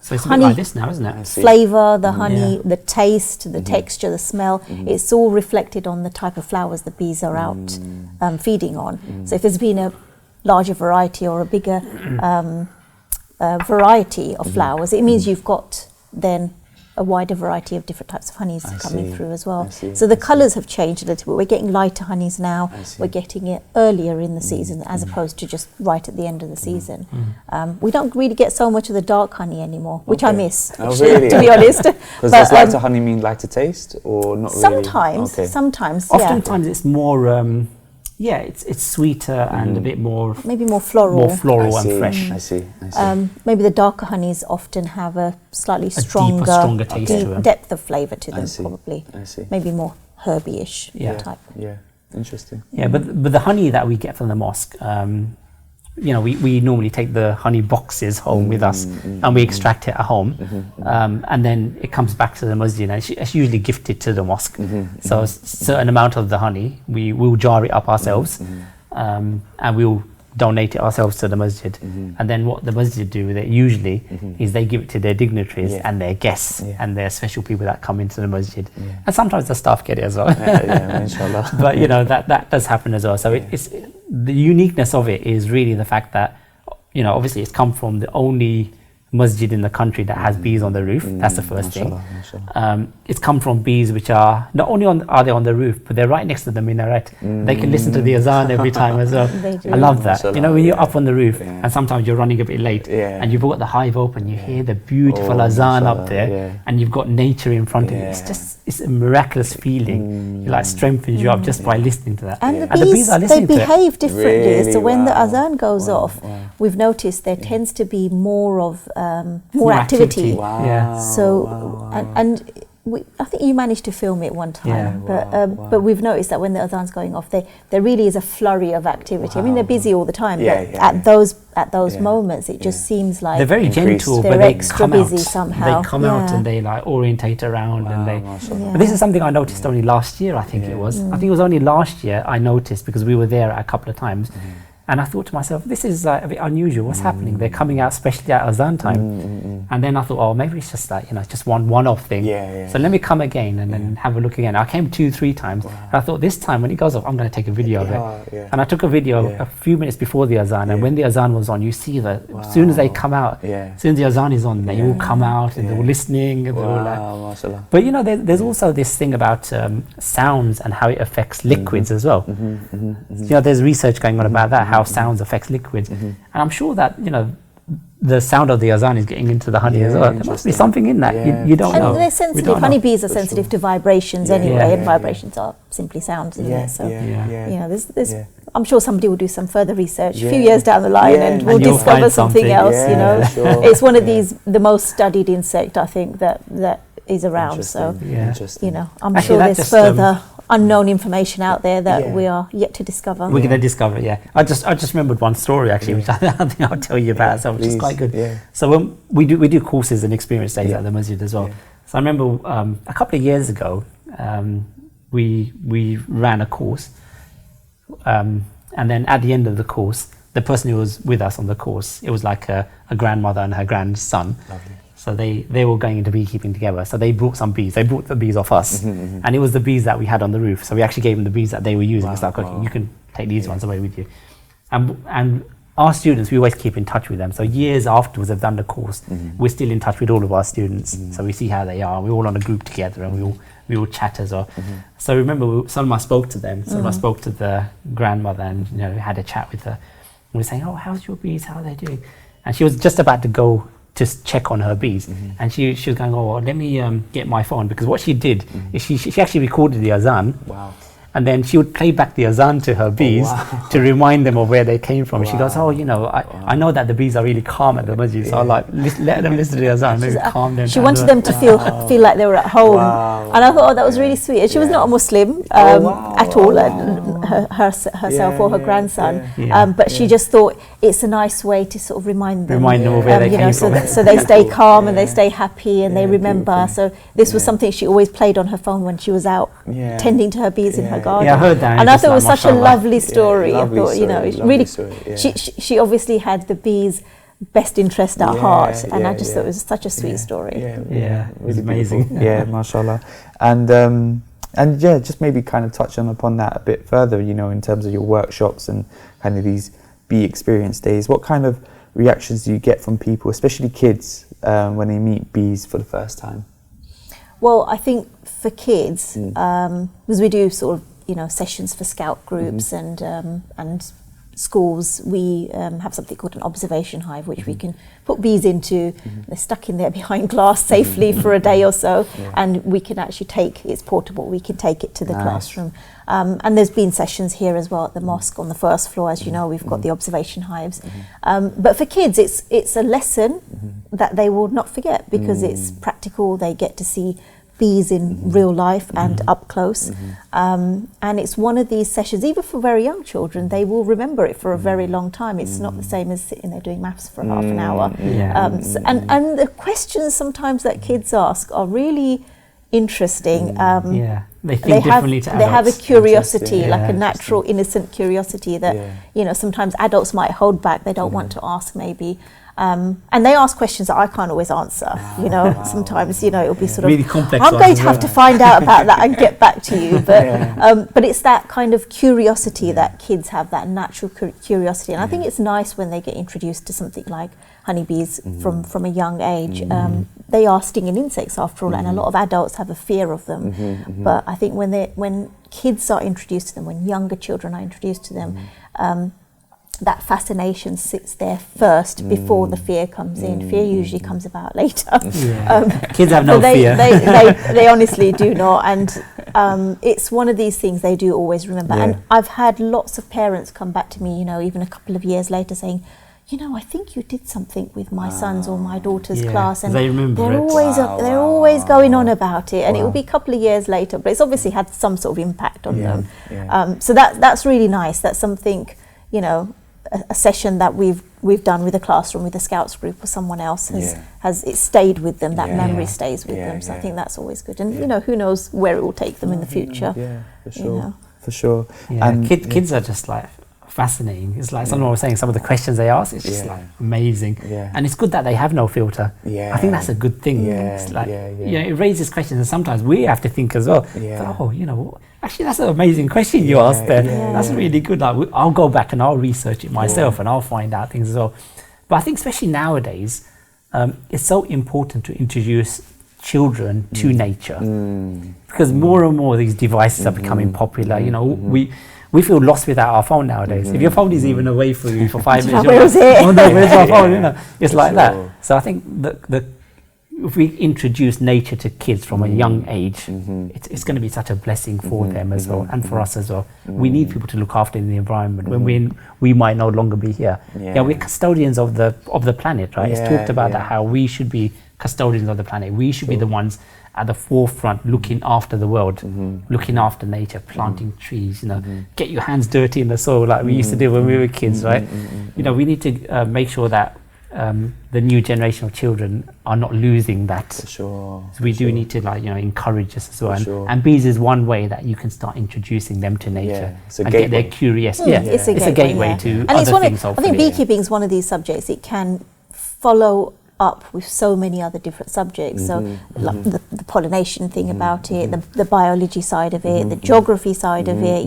So it's honey, a bit like this now, isn't it? flavour, the honey, the taste, the texture, the smell, it's all reflected on the type of flowers the bees are out feeding on. So if there's been a larger variety or a bigger variety of flowers, it means you've got then a wider variety of different types of honeys coming through as well. So the colours have changed a little bit. We're getting lighter honeys now. We're getting it earlier in the season as opposed to just right at the end of the season. We don't really get so much of the dark honey anymore, which I miss, actually, really? to be honest. Does lighter honey mean lighter taste or not really? Sometimes, Oftentimes it's more... it's sweeter and a bit more... Maybe more floral. And fresh. I see. Maybe the darker honeys often have a slightly stronger taste to them. depth of flavour to them, probably. I see. Maybe more herby-ish type. Yeah, interesting. Yeah, but the honey that we get from the mosque, we normally take the honey boxes home with us and we extract it at home, and then it comes back to the masjid and it's usually gifted to the mosque. So a certain amount of the honey, we will jar it up ourselves, and we'll donate it ourselves to the masjid. And then what the masjid do with it usually is they give it to their dignitaries and their guests and their special people that come into the masjid. And sometimes the staff get it as well. Inshallah. But that does happen as well. So it's the uniqueness of it is really the fact that obviously it's come from the only masjid in the country that has bees on the roof. That's the first thing. Mashallah. It's come from bees which are not only are they on the roof, but they're right next to the minaret. They can listen to the azan every time as well. They do. I love that. Mashallah, You know, when you're yeah. up on the roof Yeah. and sometimes you're running a bit late Yeah. and you've got the hive open, you hear the beautiful Oh, azan mashallah, up there, yeah. and you've got nature in front of you. Yeah. It's a miraculous feeling. It like strengthens you up just by listening to that. And the And the bees are bees, they listening to it. behave differently. Really? So when the Wow. azan goes Wow. off, Wow. we've noticed there tends to be more of more More activity. Wow. Yeah. So Wow. and I think you managed to film it one time, Yeah. but we've noticed that when the azan's going off, there really is a flurry of activity. I mean, they're busy all the time, Yeah, but yeah, at those Yeah. moments, it just seems like They're very Increased. gentle, They're but they extra come busy out. somehow. They come out Yeah. and they like orientate around and they. Mashallah. Yeah. But this is something I noticed only last year. I think it was. I think it was only last year I noticed because we were there a couple of times, and I thought to myself, this is a bit unusual. What's happening? They're coming out, especially at azan time. And then I thought, oh, maybe it's just like just one-off thing. Yeah, yeah. So let me come again and then have a look again. I came 2-3 times. And I thought this time when it goes off, I'm going to take a video of it. Yeah. And I took a video Yeah. a few minutes before the azan, and when the azan was on, you see that as soon as they come out, Yeah. as soon as the azan is on, they all come out and they're all listening. And they're all like, Wow, mashallah. but you know, there's also this thing about sounds and how it affects liquids as well. You know, there's research going on about that, how sounds affects liquids, and I'm sure that the sound of the azan is getting into the honey as well. There must be something in that. Yeah, You don't for know. and they're We sensitive. don't know. Honeybees are sensitive to vibrations anyway, Yeah. and vibrations are simply sounds, isn't it? So Yeah. there's Yeah. I'm sure somebody will do some further research a few Yeah. years down the line, Yeah. and we'll And you'll discover find something something. else. Yeah, sure. It's one of Yeah. the most studied insect, I think, that is around. So Interesting. Yeah. Interesting. I'm Actually, sure that there's just, further unknown information out there that Yeah. we are yet to discover. We're going to discover it, yeah. I just remembered one story actually, which I think I'll tell you about, so which is Please, quite good. yeah. So when we do courses and experience days at the masjid as well. Yeah. So I remember a couple of years ago, we ran a course, and then at the end of the course, the person who was with us on the course, it was like a grandmother and her grandson. Lovely. So they were going into beekeeping together. So they brought some bees. They brought the bees off us, and it was the bees that we had on the roof. So we actually gave them the bees that they were using. It's like, okay, you can take these ones away with you. And our students, we always keep in touch with them. So years afterwards, they've done the course. We're still in touch with all of our students. So we see how they are. We're all on a group together, and we all chat as well. So remember, Salma spoke to them. Salma spoke to the grandmother, and had a chat with her. And we were saying, "Oh, how's your bees? How are they doing?" And she was just about to go to check on her bees, and she was going, "Oh, well, let me get my phone," because what she did is she actually recorded the azan. Wow. And then she would play back the azan to her bees to remind them of where they came from. She goes, "Oh, I know that the bees are really calm at the masjid, so I'll let them listen to the azan, maybe calm them She down." wanted them to feel like they were at home, Wow. and I thought, oh, that was really sweet. And she was not a Muslim at all, herself or her grandson, but she just thought it's a nice way to sort of remind them of where they came so from. so they stay calm and they stay happy and they remember. So this was something she always played on her phone when she was out tending to her bees in her garden. Yeah, I heard that. And I It's thought it was like, such a mashallah. lovely story. I lovely thought, story, it's lovely really. story, yeah. She obviously had the bees' best interest at heart, and I just yeah. thought it was such a sweet story. Yeah, it was amazing. beautiful. Yeah, mashallah. And yeah, just maybe kind of touch upon that a bit further, in terms of your workshops and kind of these bee experience days. What kind of reactions do you get from people, especially kids, when they meet bees for the first time? Well, I think for kids, because we do sort of sessions for scout groups and schools, we have something called an observation hive, which we can put bees into. They're stuck in there behind glass safely for a day or so, and we can actually it's portable. We can take it to the classroom. And there's been sessions here as well at the mosque on the first floor. As you know, we've got the observation hives. But for kids, it's a lesson that they will not forget because it's practical. They get to see bees in real life and up close, and it's one of these sessions, even for very young children, they will remember it for a very long time. It's not the same as sitting there doing maths for half an hour. And the questions sometimes that kids ask are really interesting. They think differently to adults. They have a curiosity, Interesting. like a natural, innocent curiosity that sometimes adults might hold back. They don't want to ask maybe. And they ask questions that I can't always answer. You know, sometimes it'll be sort of really complex. I'm going to have to find out about that and get back to you. But it's that kind of curiosity that kids have, that natural curiosity, and I think it's nice when they get introduced to something like honeybees from a young age. They are stinging insects after all, and a lot of adults have a fear of them. But I think when kids are introduced to them, when younger children are introduced to them, that fascination sits there first before the fear comes in. Fear usually comes about later. Kids have no fear. They honestly do not, and it's one of these things they do always remember. And I've had lots of parents come back to me, even a couple of years later, saying, I think you did something with my son's or my daughter's class, and they remember they're always going on about it, and it will be a couple of years later, but it's obviously had some sort of impact on them. So that's really nice. That's something, a session that we've done with a classroom, with a Scouts group or someone else has it stayed with them. That memory stays with them. So I think that's always good. And who knows where it will take them in the future. Yeah, for sure. For sure. Yeah. And kids are just like fascinating. It's like someone was saying, some of the questions they ask, it's just like amazing. And it's good that they have no filter. I think that's a good thing. It's like, it raises questions, and sometimes we have to think as well. Actually, that's an amazing question you asked there. That's really good. Like, I'll go back and I'll research it myself and I'll find out things as well. But I think especially nowadays, it's so important to introduce children to nature, because more and more these devices are becoming popular. We feel lost without our phone nowadays. If your phone is even away from you for 5 minutes, where is it? Oh no, where's my phone? It's like that. So I think if we introduce nature to kids from a young age, it's going to be such a blessing for them as well, and for us as well. We need people to look after the environment when we might no longer be here. We're custodians of the planet, right? It's talked about that, how we should be custodians of the planet. We should be the ones at the forefront, looking after the world, looking after nature, planting trees. Get your hands dirty in the soil like we used to do when we were kids, right? We need to make sure that the new generation of children are not losing that. So we do need to encourage this as well. And bees is one way that you can start introducing them to nature and get their curiosity. It's a gateway to and other things. I think beekeeping is one of these subjects. It can follow up with so many other different subjects. So like the pollination thing about it, the biology side of it, the geography side of it,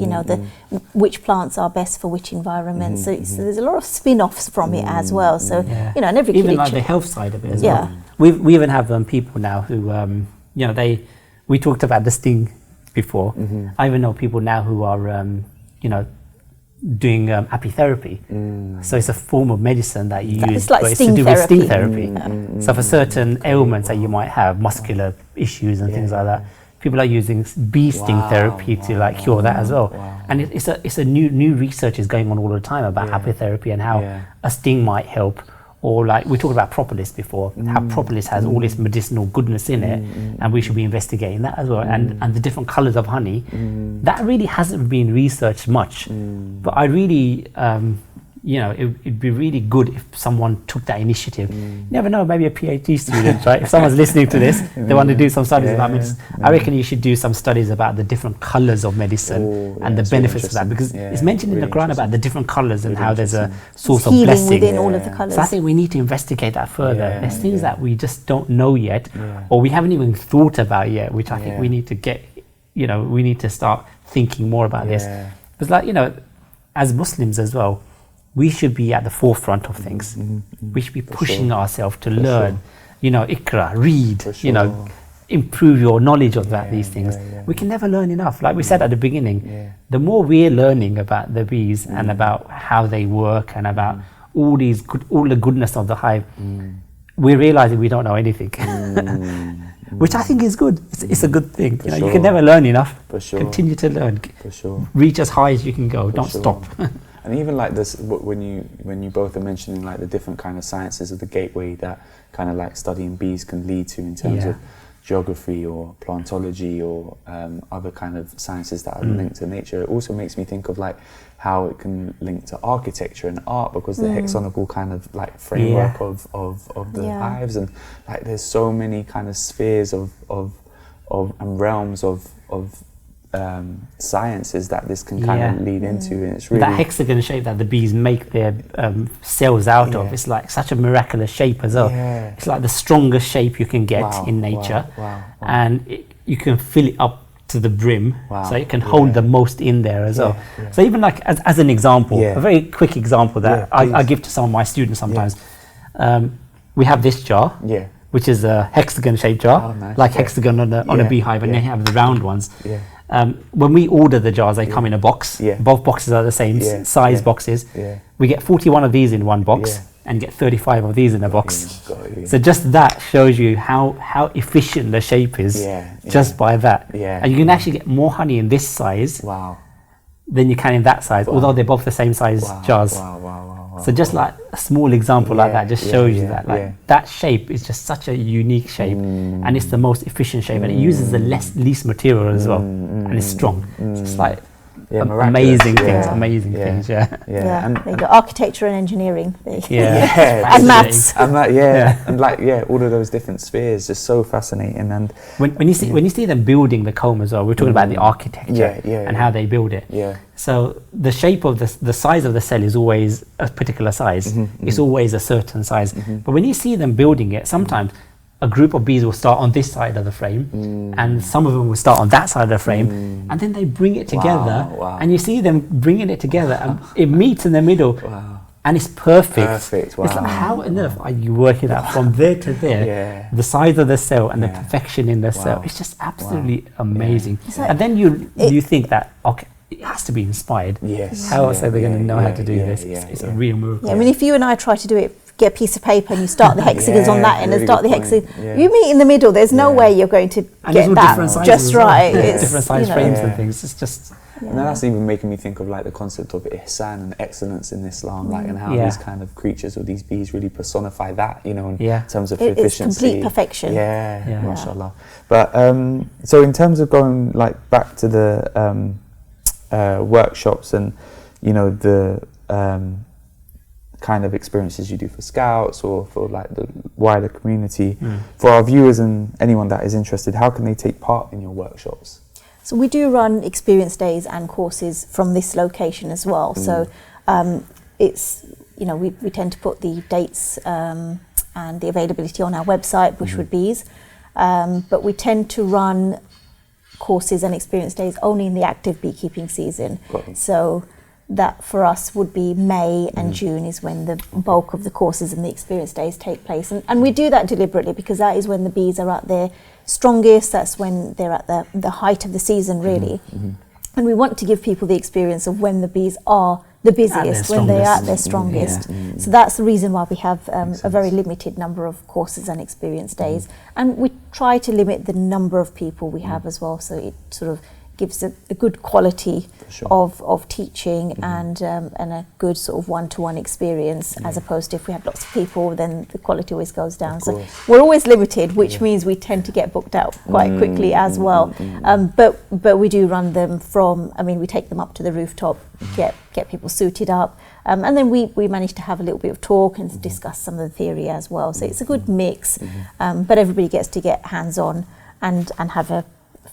which plants are best for which environment. So there's a lot of spin-offs from it as well. So and every even like the health side of it as well. We even have people now who we talked about the sting before. I even know people now who are doing apitherapy. So it's a form of medicine that you use, like but it's to do with sting therapy. So for certain ailments that you might have, muscular issues and things like that, people are using bee sting therapy to cure that as well. And it's a new research is going on all the time about apitherapy and how a sting might help. Or like we talked about propolis before, how propolis has all this medicinal goodness in it, and we should be investigating that as well. And the different colours of honey, that really hasn't been researched much. But I really, it'd be really good if someone took that initiative. You never know, maybe a PhD student, right? If someone's listening to this, they want to do some studies about medicine. I reckon you should do some studies about the different colours of medicine and the benefits of that, because it's mentioned in the Qur'an about the different colours and how there's a source of blessing within all of the colours. So I think we need to investigate that further. There's things that we just don't know yet, or we haven't even thought about yet, which I think we need to get, we need to start thinking more about this. Because as Muslims as well, we should be at the forefront of things. We should be pushing ourselves to learn, ikra, read, improve your knowledge of these things. We can never learn enough. Like we said at the beginning, the more we're learning about the bees and about how they work and about all the goodness of the hive, we're realizing we don't know anything. Which I think is good. It's a good thing. You can never learn enough. Continue to learn. Reach as high as you can go. Don't stop. And even like this, when you both are mentioning like the different kind of sciences of the gateway that kind of like studying bees can lead to in terms of geography or plantology or other kind of sciences that are linked to nature, it also makes me think of like how it can link to architecture and art, because the hexagonal kind of like framework of the hives, and like there's so many kind of spheres of and realms of sciences that this can kind of lead into, and it's really that hexagon shape that the bees make their cells out of. It's like such a miraculous shape as well. It's like the strongest shape you can get in nature, and you can fill it up to the brim, so it can hold the most in there as well. So even like as an example, a very quick example that I give to some of my students sometimes. We have this jar, which is a hexagon shaped jar, like hexagon on a beehive, and they have the round ones. When we order the jars, they come in a box. Both boxes are the same size boxes. We get 41 of these in one box and get 35 of these in a box. So just that shows you how efficient the shape is just by that. And you can actually get more honey in this size than you can in that size, although they're both the same size jars. So just like a small example like that just shows you that that shape is just such a unique shape, and it's the most efficient shape, and it uses the least material as well, and it's strong. So it's like amazing things, things. And there you go, architecture and engineering, and maths, and like all of those different spheres, just so fascinating. And when you see them building the comb as well, we're talking about the architecture and how they build it. So the shape of the size of the cell is always a particular size. It's always a certain size. But when you see them building it, sometimes a group of bees will start on this side of the frame, and some of them will start on that side of the frame, and then they bring it together, and you see them bringing it together, and it meets in the middle, and it's perfect. It's like, how on earth are you working out from there to there, the size of the cell and the perfection in the cell? It's just absolutely amazing. Like, and then you think that, okay, it has to be inspired. How else are they going to know how to do this? It's a real miracle. I mean, if you and I try to do it, get a piece of paper and you start the hexagons on that end and start the hexagon, you meet in the middle, there's no way you're going to get that just right. It's different size frames and things. It's just and then that's even making me think of like the concept of ihsan and excellence in Islam, like, and how these kind of creatures or these bees really personify that, you know, in terms of efficiency. It's complete perfection. Mashallah. But so in terms of going like back to the workshops and, you know, the kind of experiences you do for scouts or for like the wider community, for our viewers and anyone that is interested, how can they take part in your workshops? So we do run experience days and courses from this location as well. So it's, you know, we tend to put the dates and the availability on our website, Bushwood Bees, but we tend to run courses and experience days only in the active beekeeping season. So that for us would be May and June is when the bulk of the courses and the experience days take place. And we do that deliberately because that is when the bees are at their strongest, that's when they're at the height of the season really. And we want to give people the experience of when the bees are the busiest, when they're at their strongest. So that's the reason why we have a very limited number of courses and experience days. And we try to limit the number of people we have as well, so it sort of gives a good quality of teaching and a good sort of one-to-one experience, as opposed to if we have lots of people, then the quality always goes down. So we're always limited, which means we tend to get booked out quite quickly as well. But we do run them from, I mean, we take them up to the rooftop, get people suited up, and then we manage to have a little bit of talk and discuss some of the theory as well. So it's a good mix, but everybody gets to get hands-on and have a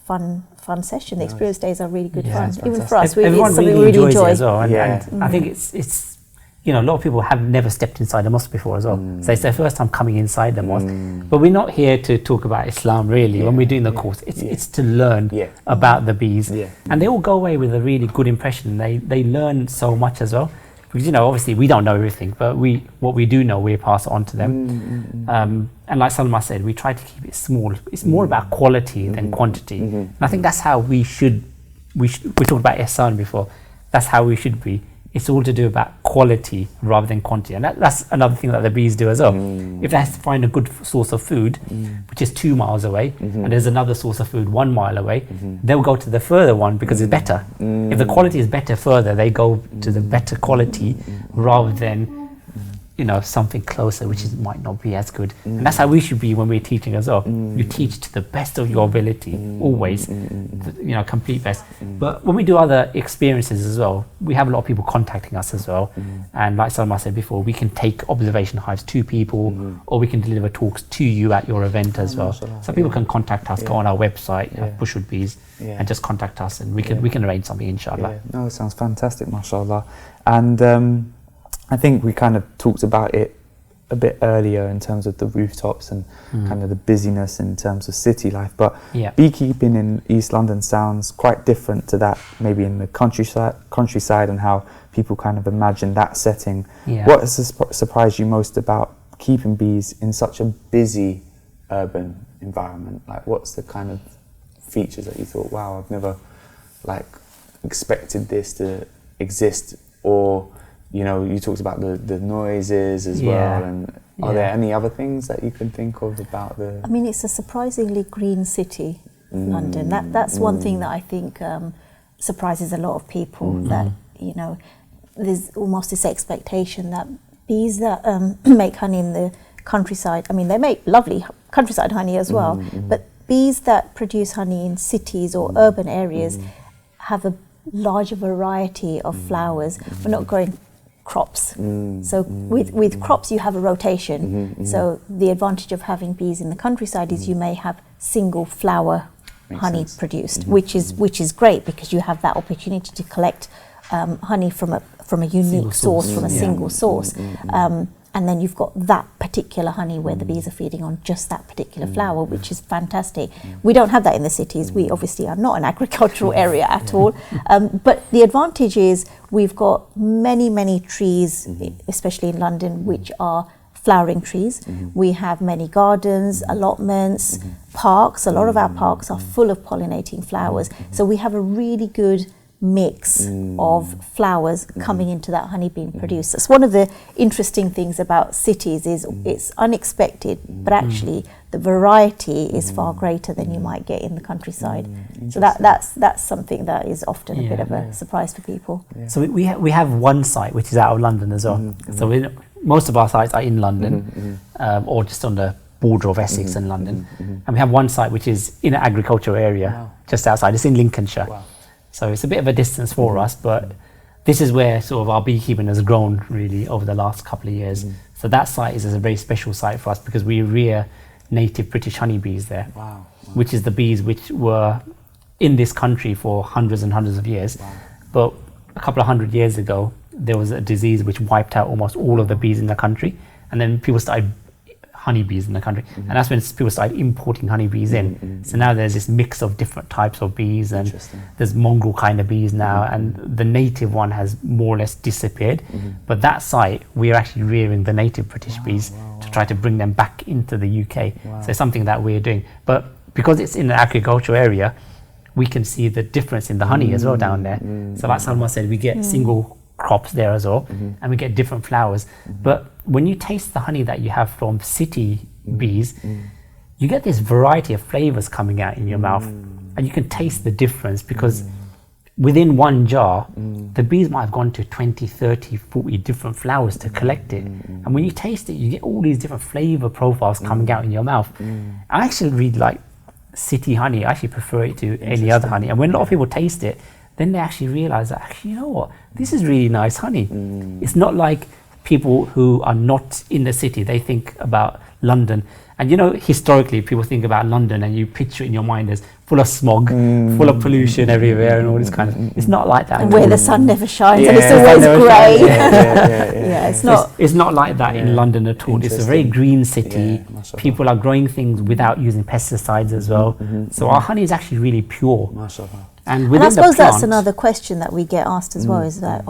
fun session. The experience days are really good fun. Even for us, everyone it's something really we really enjoys enjoy. it as well. And I think it's you know, a lot of people have never stepped inside a mosque before as well. So it's their first time coming inside the mosque. But we're not here to talk about Islam really. When we're doing the course, it's to learn about the bees. And they all go away with a really good impression. They learn so much as well. Because, you know, obviously we don't know everything, but what we do know, we pass it on to them. And like Salma said, we try to keep it small. It's more about quality than quantity. And I think that's how we talked about ihsan before. That's how we should be. It's all to do about quality rather than quantity. And that's another thing that the bees do as well. If they have to find a good source of food, which is 2 miles away, and there's another source of food 1 mile away, they'll go to the further one because it's better. If the quality is better further, they go to the better quality rather than something closer, which might not be as good. And that's how we should be when we're teaching as well. You teach to the best of your ability, always, complete best. But when we do other experiences as well, we have a lot of people contacting us as well. And like Salma said before, we can take observation hives to people, or we can deliver talks to you at your event as well. So people can contact us, go on our website, Bushwood Bees, and just contact us, and we can arrange something, inshallah. No, it sounds fantastic, mashallah. And I think we kind of talked about it a bit earlier in terms of the rooftops and kind of the busyness in terms of city life, but beekeeping in East London sounds quite different to that maybe in the countryside and how people kind of imagine that setting. What has surprised you most about keeping bees in such a busy urban environment? Like, what's the kind of features that you thought, wow, I've never expected this to exist? Or you talked about the noises as well, and are there any other things that you can think of about the... I mean, it's a surprisingly green city, London. That's one thing that I think surprises a lot of people, that, there's almost this expectation that bees that make honey in the countryside, I mean, they make lovely countryside honey as well, but bees that produce honey in cities or urban areas have a larger variety of flowers. We're not growing crops. So with crops you have a rotation. So the advantage of having bees in the countryside is you may have single flower honey produced, which is great because you have that opportunity to collect honey from a unique source, from a single source. And then you've got that particular honey where the bees are feeding on just that particular flower, which is fantastic. We don't have that in the cities. We obviously are not an agricultural area at all. But the advantage is we've got many trees, especially in London, which are flowering trees. We have many gardens, allotments, parks. A lot of our parks are full of pollinating flowers. So we have a really good mix of flowers coming into that honey being produced. That's one of the interesting things about cities, is it's unexpected, but actually the variety is far greater than you might get in the countryside. So that's something that is often a bit of a surprise for people. So we have one site which is out of London as well. So most of our sites are in London, or just on the border of Essex and London. And we have one site which is in an agricultural area just outside. It's in Lincolnshire. So it's a bit of a distance for us, but this is where sort of our beekeeping has grown really over the last couple of years. So that site is a very special site for us because we rear native British honeybees there, which is the bees which were in this country for hundreds and hundreds of years. But a couple of 100 years ago, there was a disease which wiped out almost all of the bees in the country. And then people started honeybees in the country, and that's when people started importing honeybees in. So now there's this mix of different types of bees, and there's mongrel kind of bees now, and the native one has more or less disappeared. But that site, we're actually rearing the native British bees to try to bring them back into the UK. So it's something that we're doing. But because it's in an agricultural area, we can see the difference in the honey as well down there. So like Salma said, we get single crops there as well, and we get different flowers. But when you taste the honey that you have from city bees, you get this variety of flavors coming out in your mouth, and you can taste the difference because within one jar, the bees might have gone to 20, 30, 40 different flowers to collect it. And when you taste it, you get all these different flavor profiles coming out in your mouth. I actually really like city honey. I actually prefer it to any other honey. And when a lot of people taste it, then they actually realize that, actually, you know what, this is really nice honey. It's not like people who are not in the city, they think about London. And historically, people think about London and you picture it in your mind as full of smog, full of pollution everywhere and all this kind of... It's not like that. And where the sun never shines and it's always grey. It's not like that in London at all. It's a very green city. People are growing things without using pesticides as well. So our honey is actually really pure. And I suppose that's another question that we get asked as well, is that,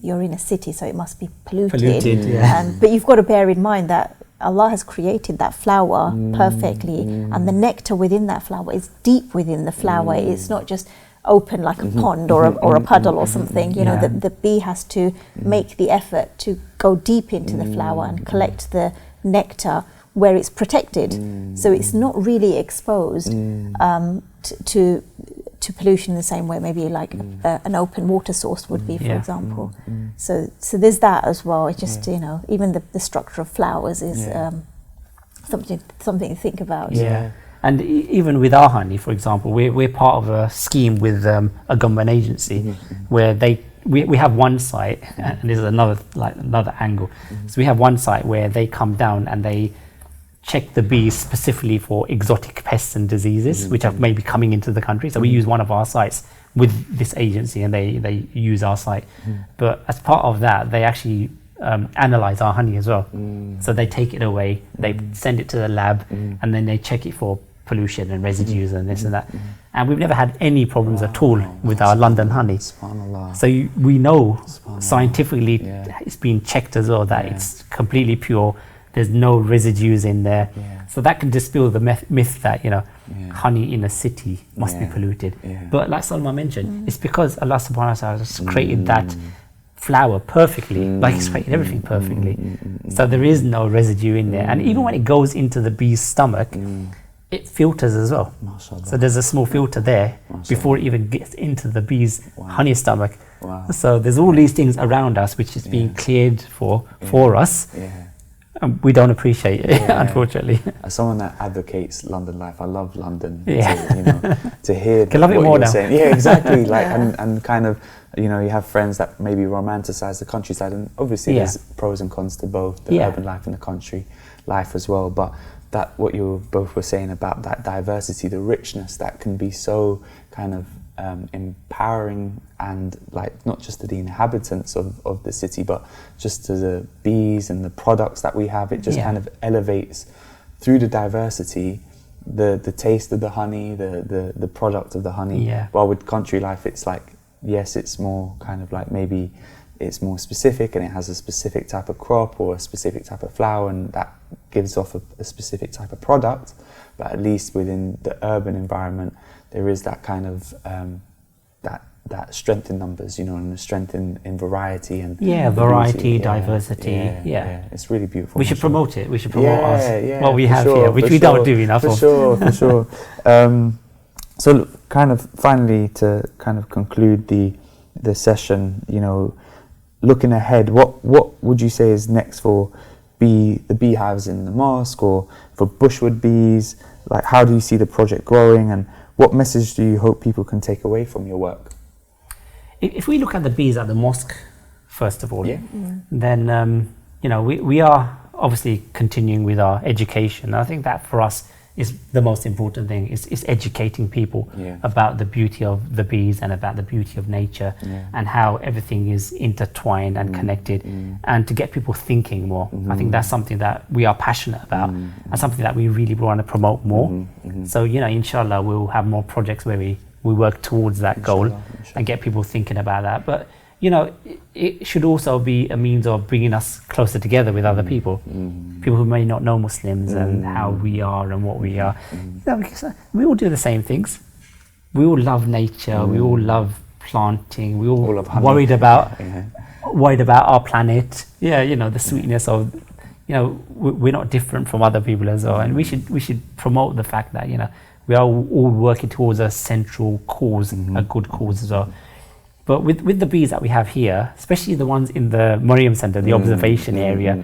you're in a city, so it must be polluted. But you've got to bear in mind that Allah has created that flower perfectly, and the nectar within that flower is deep within the flower. It's not just open like a pond or a puddle or something. The bee has to make the effort to go deep into the flower and collect the nectar where it's protected. So it's not really exposed to to pollution in the same way maybe like an open water source would be, for example. So there's that as well. It's just even the structure of flowers is something to think about. Yeah. And even with our honey, for example, we're part of a scheme with a government agency where we have one site, and there's another angle. So we have one site where they come down and they check the bees specifically for exotic pests and diseases which are maybe coming into the country. So we use one of our sites with this agency, and they use our site. But as part of that, they actually analyze our honey as well. So they take it away, they send it to the lab, and then they check it for pollution and residues and this and that. And we've never had any problems at all with our London honey. So we know scientifically it's been checked as well that it's completely pure. There's no residues in there. So that can dispel the myth that honey in a city must be polluted. But like Salma mentioned, it's because Allah subhanahu wa ta'ala has created that flower perfectly, like He's created everything perfectly. So there is no residue in there. And even when it goes into the bee's stomach, it filters as well. So there's a small filter there before it even gets into the bee's honey stomach. So there's all these things around us which is being cleared for us. We don't appreciate it, unfortunately. As someone that advocates London life, I love London. To hear can love it what more you're now. saying. Yeah, exactly. Like and kind of, you have friends that maybe romanticize the countryside, and obviously there's pros and cons to both the urban life and the country life as well. But that what you both were saying about that diversity, the richness that can be so kind of empowering, and like not just to the inhabitants of the city, but just to the bees and the products that we have. It just kind of elevates through the diversity the taste of the honey, the product of the honey. While with country life, it's like, yes, it's more kind of like maybe it's more specific, and it has a specific type of crop or a specific type of flower, and that gives off a specific type of product. But at least within the urban environment, there is that kind of that strength in numbers, and the strength in variety and variety, diversity. It's really beautiful. We should promote it. We should promote what we have sure, here, which we don't do enough of. For sure. So look, kind of finally, to kind of conclude the session, looking ahead, what would you say is next for the beehives in the mosque, or for Bushwood Bees? Like, how do you see the project growing, and what message do you hope people can take away from your work? If we look at the bees at the mosque, first of all, then we are obviously continuing with our education. I think that for us is the most important thing, is educating people about the beauty of the bees and about the beauty of nature and how everything is intertwined and connected, and to get people thinking more. I think that's something that we are passionate about and something that we really want to promote more. So, inshallah, we'll have more projects where we work towards that goal and get people thinking about that. But it should also be a means of bringing us closer together with other people, people who may not know Muslims and how we are and what we are. Because we all do the same things. We all love nature. We all love planting. We all worried about our planet. The sweetness of, we're not different from other people as well. And we should promote the fact that we are all working towards a central cause, a good cause as well. But with the bees that we have here, especially the ones in the Mariam Centre, the observation area,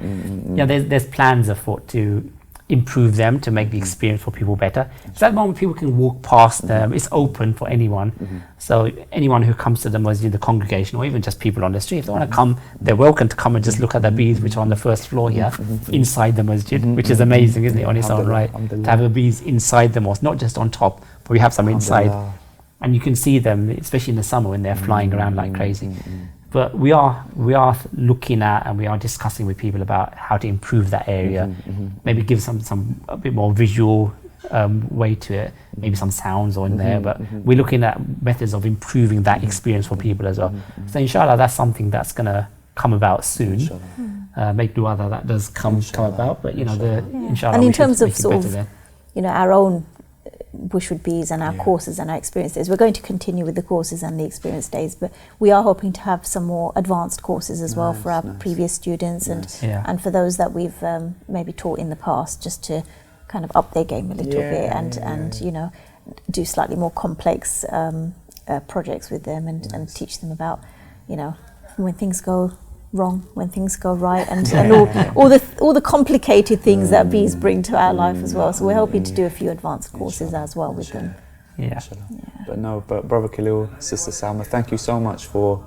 there's plans afoot to improve them, to make the experience for people better. So at the moment, people can walk past them. It's open for anyone. So anyone who comes to the masjid, the congregation, or even just people on the street, if they want to come, they're welcome to come and just look at the bees, which are on the first floor here, inside the masjid, which is amazing, isn't it, on its own right? To have the bees inside the mosque, not just on top, but we have some inside. And you can see them, especially in the summer when they're flying around like crazy. But we are looking at, and we are discussing with people about how to improve that area. Maybe give some a bit more visual way to it. Maybe some sounds on there. But we're looking at methods of improving that experience for people as well. So inshallah, that's something that's going to come about soon. Make dua that does come about. But inshallah. And in terms of sort of our own Bushwood Bees and our courses and our experience days, we're going to continue with the courses and the experience days, but we are hoping to have some more advanced courses as well for our previous students and for those that we've maybe taught in the past, just to kind of up their game a little bit and do slightly more complex projects with them and teach them about, you know, when things go wrong, when things go right, and all the complicated things that bees bring to our life as well. So we're hoping to do a few advanced courses as well with them. Yeah. But Brother Khalil, Sister Salma, thank you so much for,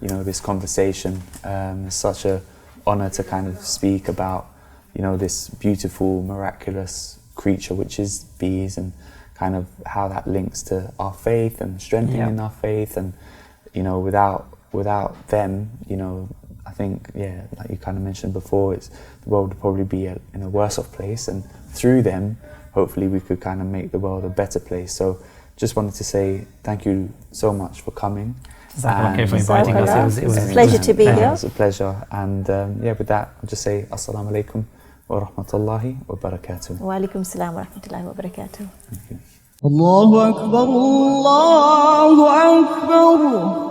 you know, this conversation. It's such a honor to kind of speak about, you know, this beautiful, miraculous creature which is bees, and kind of how that links to our faith and strengthening our faith. And, you know, without them, you know, I think, like you kind of mentioned before, the world would probably be in a worse off place, and through them, hopefully we could kind of make the world a better place. So just wanted to say thank you so much for coming. Thank you for inviting us. It was a pleasure to be here. It was a pleasure. And with that, I'll just say Assalamu alaikum wa rahmatullahi wa barakatuh. Wa alaikum salam wa rahmatullahi wa barakatuh. Thank you. الله أكبر الله أكبر